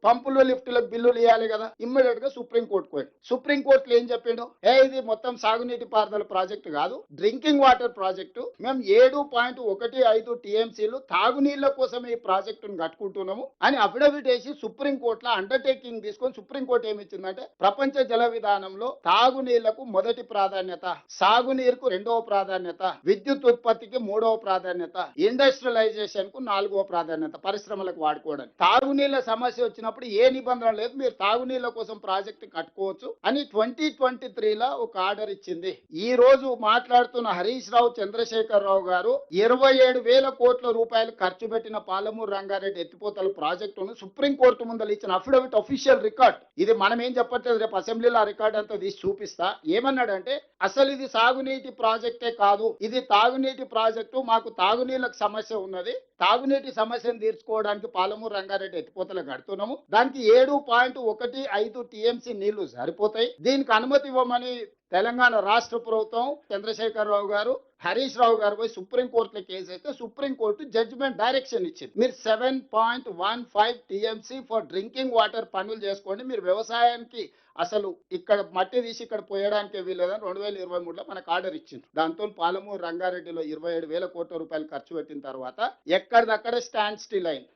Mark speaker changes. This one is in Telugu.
Speaker 1: పంపులు లిఫ్టులకు బిల్లులు ఇవ్వాలి కదా. ఇమ్మీడియట్ గా సుప్రీంకోర్టుకు పోయి సుప్రీంకోర్టులో ఏం చెప్పిండు, ఇది మొత్తం సాగునీటి పారుదల ప్రాజెక్టు కాదు, డ్రింకింగ్ వాటర్ ప్రాజెక్టు. మేము 7.15 టీఎంసీలు తాగునీళ్ల కోసం ఈ ప్రాజెక్టును కట్టుకుంటున్నాము అని అఫిడవిట్ వేసి సుప్రీంకోర్టులో అండర్టేకింగ్ తీసుకొని సుప్రీంకోర్టు ఏమి ఇచ్చిందంటే ప్రపంచ జల విధానంలో తాగునీళ్లకు మొదటి ప్రాధాన్యత, సాగునీరుకు రెండవ ప్రాధాన్యత, విద్యుత్ ఉత్పత్తికి మూడవ ప్రాధాన్యత, ఇండస్ట్రియలైజేషన్ కు నాలుగవ ప్రాధాన్యత, పరిశ్రమలకు వాడుకోవడానికి. తాగునీళ్ల సమస్య వచ్చినప్పుడు ఏ నిబంధన లేదు, మీరు తాగునీళ్ల కోసం ప్రాజెక్టు కట్టుకోవచ్చు అని 2023లో ఒక ఆర్డర్ ఇచ్చింది. ఈ రోజు మాట్లాడుతున్న హరీష్ రావు చంద్రశేఖర్ రావు గారు 27,000 కోట్ల రూపాయలు ఖర్చు పెట్టిన పాలమూరు రంగారెడ్డి ఎత్తిపోతల ప్రాజెక్టును సుప్రీంకోర్టు ముందర ఇచ్చిన అఫిడవిట్ అఫీషియల్ రికార్డ్. ఇది మనం ఏం చెప్పట్లేదు, రేపు అసెంబ్లీలో ఆ రికార్డ్ అంతా తీసి చూపిస్తా. ఏమన్నాడంటే అసలు ఇది సాగునీటి ప్రాజెక్టే కాదు, ఇది తాగునీటి ప్రాజెక్టు, మాకు తాగునీళ్ళకి సమస్య ఉన్నది, తాగునీటి సమస్యను తీర్చుకోవడానికి పాలమూరు రంగారెడ్డి ఎత్తిపోతలు కడుతున్నాము, దానికి 7.15 టీఎంసీ నీళ్లు సరిపోతాయి, దీనికి అనుమతి ఇవ్వమని తెలంగాణ రాష్ట్ర ప్రభుత్వం చంద్రశేఖర్ రావు గారు హరీష్ రావు గారు పోయి సుప్రీంకోర్టులో కేసు వేస్తే సుప్రీంకోర్టు జడ్జిమెంట్ డైరెక్షన్ ఇచ్చింది. మీరు 7.15 టీఎంసీ ఫర్ డ్రింకింగ్ వాటర్ పనులు చేసుకోండి, మీరు వ్యవసాయానికి అసలు ఇక్కడ మట్టి తీసి ఇక్కడ పోయడానికి వీలేదని 2023లో మనకు ఆర్డర్ ఇచ్చింది. దాంతో పాలమూరు రంగారెడ్డిలో 27,000 కోట్ల రూపాయలు ఖర్చు పెట్టిన తర్వాత ఎక్కడిదక్కడే స్టాండ్ స్టిల్ అయింది.